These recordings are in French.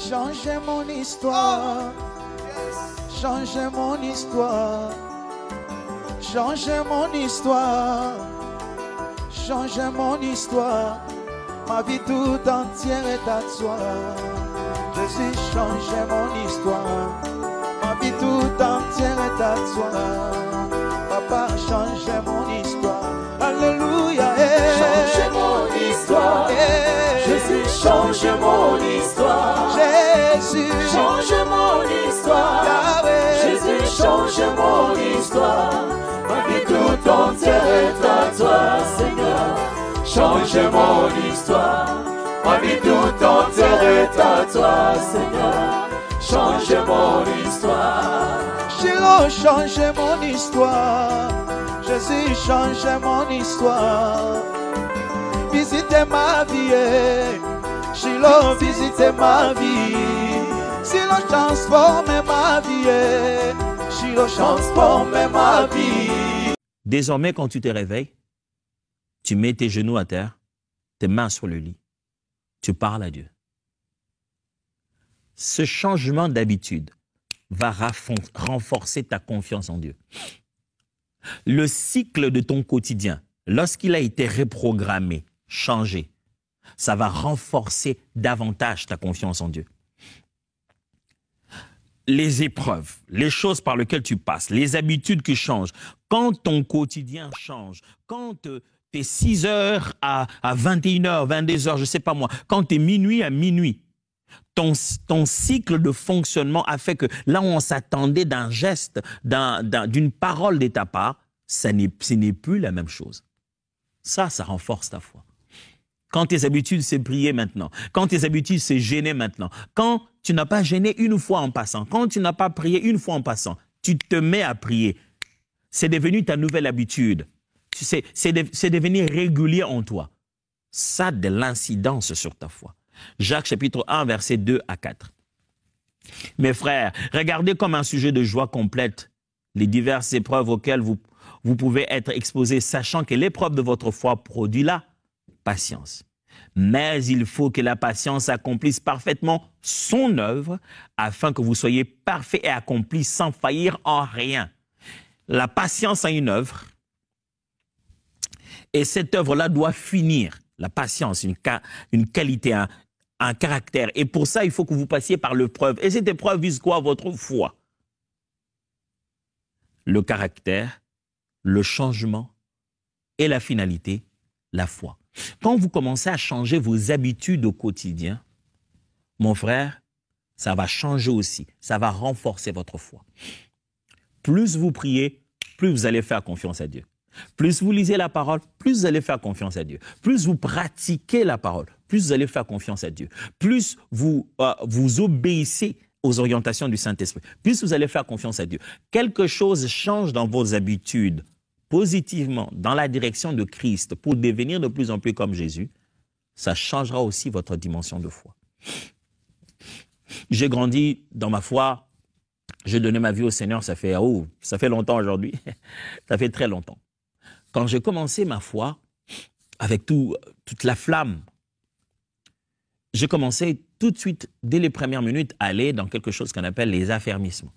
Changez mon histoire. Changez mon histoire. Changez mon histoire. Changez mon histoire. Ma vie tout entière est à toi. Jésus, changez mon histoire. Ma vie tout entière est à toi. Papa, changez mon histoire. Alléluia. Changez mon histoire. Jésus, change mon histoire. Jésus, change mon histoire. Yahweh. Jésus, change mon histoire. Ma vie tout entière est à toi, Seigneur. Change mon histoire. Ma vie tout entière est à toi, Seigneur. Change mon histoire. Shiloh, changez mon histoire. Jésus, changez mon histoire. Visitez ma vie. Shiloh, visitez ma vie. Shiloh, transformez ma vie. Shiloh, transformez ma vie. Désormais, quand tu te réveilles, tu mets tes genoux à terre, tes mains sur le lit. Tu parles à Dieu. Ce changement d'habitude va renforcer ta confiance en Dieu. Le cycle de ton quotidien, lorsqu'il a été reprogrammé, changé, ça va renforcer davantage ta confiance en Dieu. Les épreuves, les choses par lesquelles tu passes, les habitudes qui changent, quand ton quotidien change, quand tu es 6 heures à 21h, 22h, je ne sais pas moi, quand tu es minuit à minuit, ton cycle de fonctionnement a fait que là où on s'attendait d'un geste, d'une parole de ta part, ce n'est plus la même chose. Ça renforce ta foi. Quand tes habitudes, c'est prier maintenant. Quand tes habitudes, c'est gêner maintenant. Quand tu n'as pas gêné une fois en passant. Quand tu n'as pas prié une fois en passant. Tu te mets à prier. C'est devenu ta nouvelle habitude. Tu sais, c'est devenu régulier en toi. Ça a de l'incidence sur ta foi. Jacques chapitre 1, versets 2 à 4. Mes frères, regardez comme un sujet de joie complète les diverses épreuves auxquelles vous pouvez être exposés, sachant que l'épreuve de votre foi produit la patience. Mais il faut que la patience accomplisse parfaitement son œuvre, afin que vous soyez parfaits et accomplis sans faillir en rien. La patience a une œuvre, et cette œuvre-là doit finir. La patience, une qualité, un caractère. Et pour ça, il faut que vous passiez par l'épreuve. Et cette épreuve vise quoi? Votre foi. Le caractère, le changement et la finalité, la foi. Quand vous commencez à changer vos habitudes au quotidien, mon frère, ça va changer aussi. Ça va renforcer votre foi. Plus vous priez, plus vous allez faire confiance à Dieu. Plus vous lisez la parole, plus vous allez faire confiance à Dieu. Plus vous pratiquez la parole, plus vous allez faire confiance à Dieu. Plus vous obéissez aux orientations du Saint-Esprit, plus vous allez faire confiance à Dieu. Quelque chose change dans vos habitudes, positivement, dans la direction de Christ, pour devenir de plus en plus comme Jésus, ça changera aussi votre dimension de foi. J'ai grandi dans ma foi, j'ai donné ma vie au Seigneur, ça fait longtemps aujourd'hui, ça fait très longtemps. Quand j'ai commencé ma foi, avec toute la flamme, j'ai commencé tout de suite, dès les premières minutes, à aller dans quelque chose qu'on appelle les affermissements.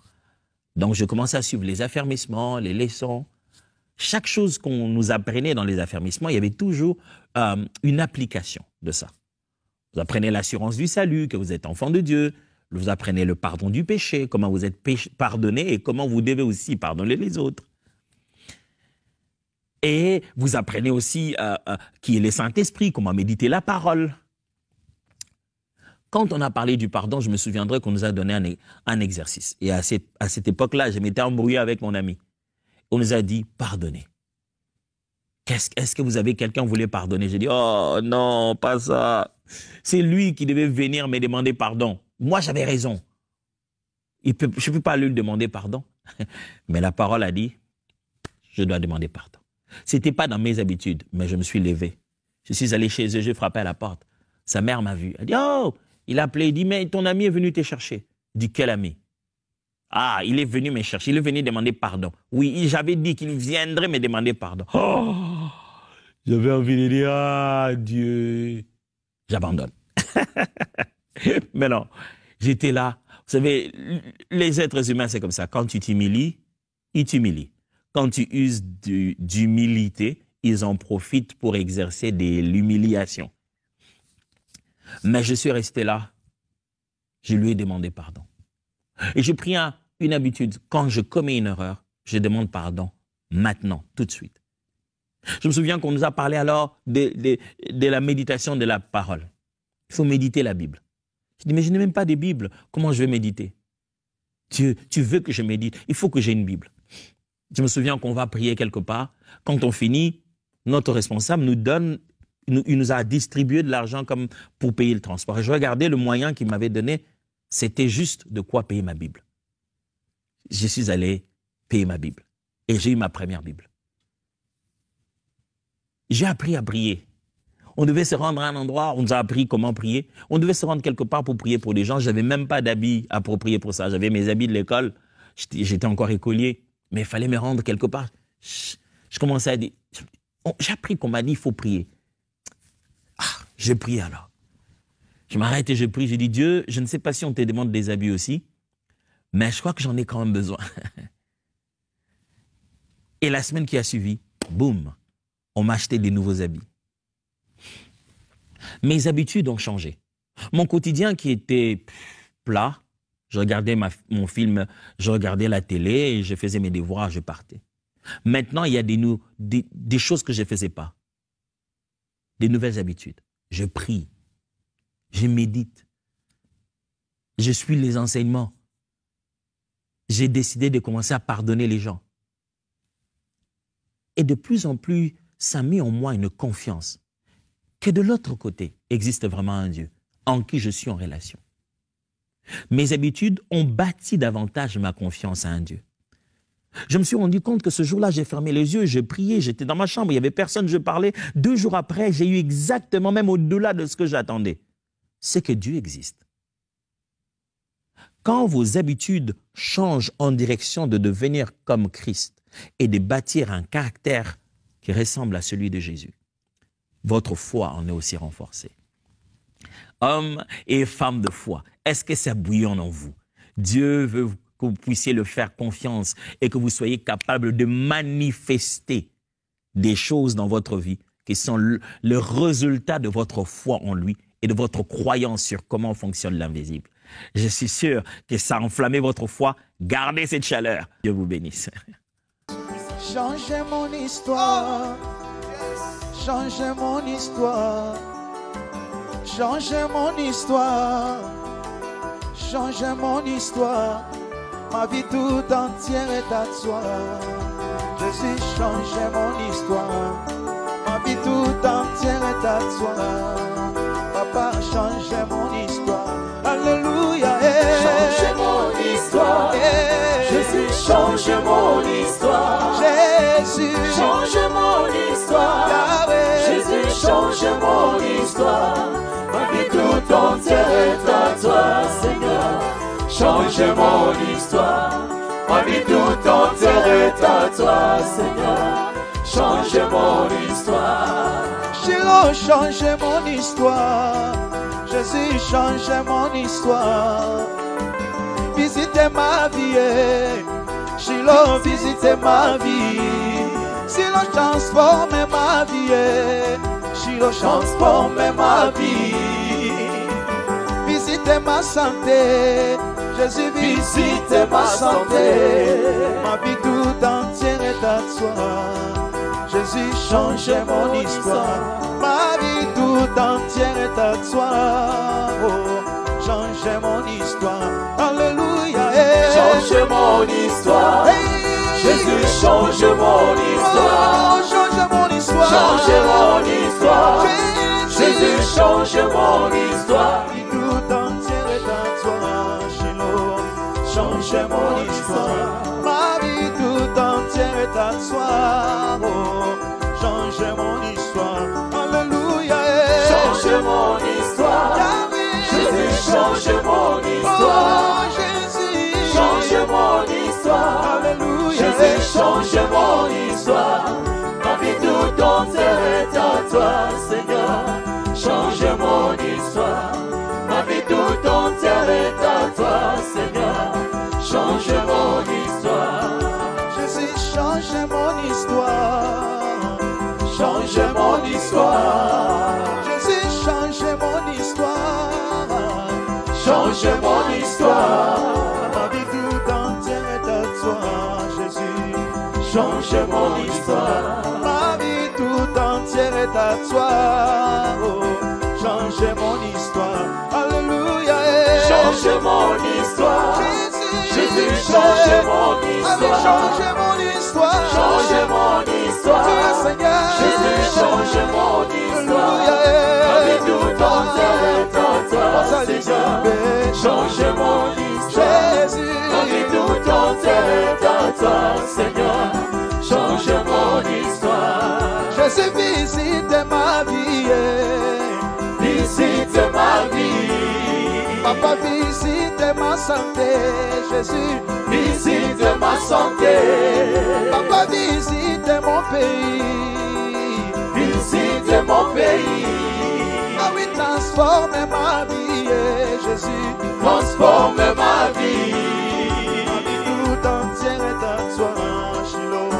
Donc, je commençais à suivre les affermissements, les leçons. Chaque chose qu'on nous apprenait dans les affermissements, il y avait toujours une application de ça. Vous apprenez l'assurance du salut, que vous êtes enfant de Dieu. Vous apprenez le pardon du péché, comment vous êtes pardonné et comment vous devez aussi pardonner les autres. Et vous apprenez aussi qui est le Saint-Esprit, comment méditer la parole. Quand on a parlé du pardon, je me souviendrai qu'on nous a donné un exercice. Et à cette époque-là, je m'étais embrouillé avec mon ami. On nous a dit, pardonnez. Est-ce que vous avez quelqu'un qui voulait pardonner? J'ai dit, oh non, pas ça. C'est lui qui devait venir me demander pardon. Moi, j'avais raison. Je ne peux pas lui demander pardon. Mais la parole a dit, je dois demander pardon. Ce n'était pas dans mes habitudes, mais je me suis levé. Je suis allé chez eux, j'ai frappé à la porte. Sa mère m'a vu. Elle dit, oh, il a appelé, il dit, mais ton ami est venu te chercher. Je dis, quel ami? Ah, il est venu me chercher, il est venu demander pardon. Oui, j'avais dit qu'il viendrait me demander pardon. Oh, j'avais envie de dire, ah, Dieu, j'abandonne. Mais non, J'étais là. Vous savez, les êtres humains, c'est comme ça. Quand tu t'humilies, ils t'humilient. Quand tu uses d'humilité, ils en profitent pour exercer de l'humiliation. Mais je suis resté là. Je lui ai demandé pardon. Et j'ai pris une habitude. Quand je commets une erreur, je demande pardon maintenant, tout de suite. Je me souviens qu'on nous a parlé alors de la méditation de la parole. Il faut méditer la Bible. Je dis, mais je n'ai même pas de Bible. Comment je vais méditer? Dieu, tu veux que je médite? Il faut que j'ai une Bible. Je me souviens qu'on va prier quelque part. Quand on finit, notre responsable il nous a distribué de l'argent comme pour payer le transport. Et je regardais le moyen qu'il m'avait donné, c'était juste de quoi payer ma Bible. Je suis allé payer ma Bible. Et j'ai eu ma première Bible. J'ai appris à prier. On devait se rendre à un endroit, on nous a appris comment prier. On devait se rendre quelque part pour prier pour des gens. Je n'avais même pas d'habits appropriés pour ça. J'avais mes habits de l'école. J'étais encore écolier. Mais il fallait me rendre quelque part. Je commençais à dire, j'ai appris qu'on m'a dit, il faut prier. Je prie alors. Je m'arrête et je prie. Je dis, Dieu, je ne sais pas si on te demande des habits aussi, mais je crois que j'en ai quand même besoin. Et la semaine qui a suivi, boum, on m'a acheté des nouveaux habits. Mes habitudes ont changé. Mon quotidien qui était plat, je regardais mon film, je regardais la télé, et je faisais mes devoirs, je partais. Maintenant, il y a des choses que je ne faisais pas. Des nouvelles habitudes. Je prie, je médite, je suis les enseignements. J'ai décidé de commencer à pardonner les gens. Et de plus en plus, ça a mis en moi une confiance que de l'autre côté existe vraiment un Dieu en qui je suis en relation. Mes habitudes ont bâti davantage ma confiance à un Dieu. Je me suis rendu compte que ce jour-là, j'ai fermé les yeux, j'ai prié, j'étais dans ma chambre, il n'y avait personne, je parlais. 2 jours après, j'ai eu exactement, même au-delà de ce que j'attendais. C'est que Dieu existe. Quand vos habitudes changent en direction de devenir comme Christ et de bâtir un caractère qui ressemble à celui de Jésus, votre foi en est aussi renforcée. Hommes et femmes de foi, est-ce que ça bouillonne en vous? Dieu veut que vous puissiez le faire confiance et que vous soyez capable de manifester des choses dans votre vie qui sont le résultat de votre foi en lui et de votre croyance sur comment fonctionne l'invisible. Je suis sûr que ça a enflammé votre foi. Gardez cette chaleur. Dieu vous bénisse. Changez mon histoire. Changez mon histoire. Changez mon histoire. Changez mon histoire. Ma vie tout entière est à toi. Jésus, changez mon histoire. Ma vie tout entière est à toi. Papa, changez mon histoire. Alléluia. Changez mon histoire. Jésus, changez mon histoire. Jésus, changez mon histoire. Yahweh. Jésus, changez mon histoire. Ma vie tout entière est à toi, Seigneur. Changez mon histoire. Ma vie tout entière est à toi, Seigneur. Changez mon histoire. Shiloh, changez mon histoire. Jésus, changez mon histoire. Visitez ma vie. Shiloh, visitez ma vie. Shiloh, transformez ma vie. Shiloh, transformez ma vie. Visitez ma santé. Jésus, visitez ma santé. Ma vie tout entière est à toi. Jésus, changez mon histoire. Ma vie tout entière est à toi. Oh, changez mon histoire. Alléluia. Changez mon histoire. Jésus, changez mon histoire. Oh, changez mon histoire. Changez mon histoire. Jésus, changez mon histoire. Ma vie tout entière est à toi. Shiloh, changez mon histoire. Ma vie tout entière est à toi. Oh, changez mon histoire. Alléluia. Changez mon histoire. Jésus, changez mon histoire. Oh, Jésus, changez mon histoire. Alléluia. Jésus, changez mon histoire. Ma vie tout entière est à toi, Seigneur. Changez mon histoire. Ma vie tout entière est à change mon histoire. Ma vie tout entière est à toi, Jésus. Change mon histoire. Ma vie tout entière est à toi. Oh, change mon histoire. Alléluia. Change mon histoire. Jésus, change mon histoire. Allez, change mon histoire. Change mon histoire. Tu es Seigneur. Jésus, change mon histoire. Alléluia. Ma vie tout entière est à toi, Seigneur. Change mon histoire. Jésus. Ma vie tout entière est à toi, Seigneur. Change mon histoire. Jésus, visite ma vie. Visite ma vie. Papa, visite ma santé. Jésus, visite ma santé. Papa, visite mon pays. Visite mon pays. Ah oui, transforme ma vie, Jésus. Transforme ma vie. Ma vie tout entière est à toi, Shiloh.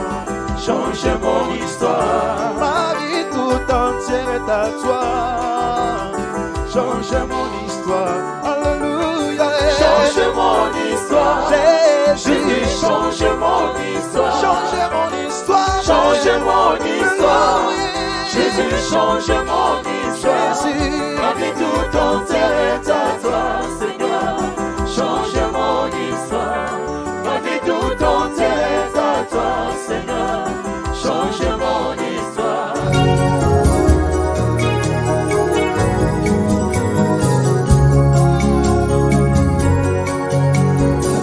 Change mon histoire. Ma vie tout entière est à toi. Change mon histoire. Alléluia. Change mon histoire. Jésus, change mon histoire. Change mon histoire. Change mon histoire. Jésus, change mon histoire. Jésus. Ma vie tout entière est à toi, Seigneur. Change mon histoire. Ma vie tout entière est à toi, Seigneur. Change mon histoire.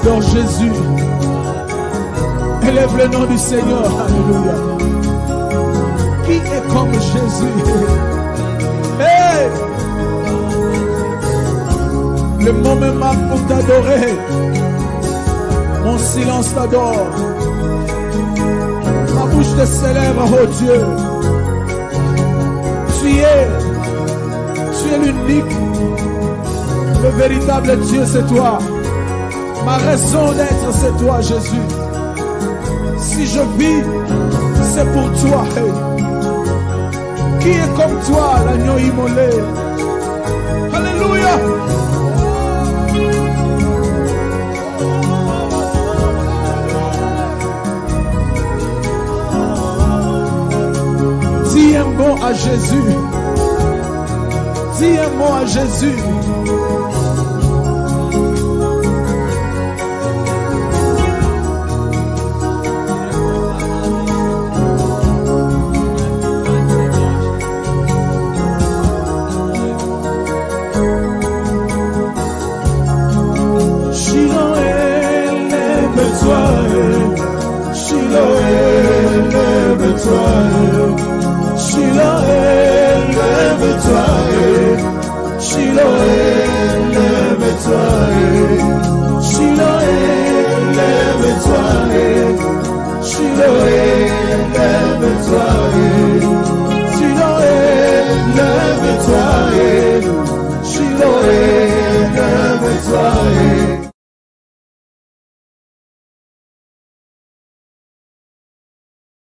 Adore Jésus. Élève le nom du Seigneur. Alléluia. Qui est comme Jésus? Hey! Le mot me manque pour t'adorer. Mon silence t'adore. Ma bouche te célèbre, oh Dieu. Tu es l'unique. Le véritable Dieu, c'est toi. Ma raison d'être, c'est toi, Jésus. Si je vis, c'est pour toi. Hey. Qui est comme toi, l'agneau immolé? Alléluia. Dis un mot à Jésus. Dis un mot à Jésus. Lève-toi,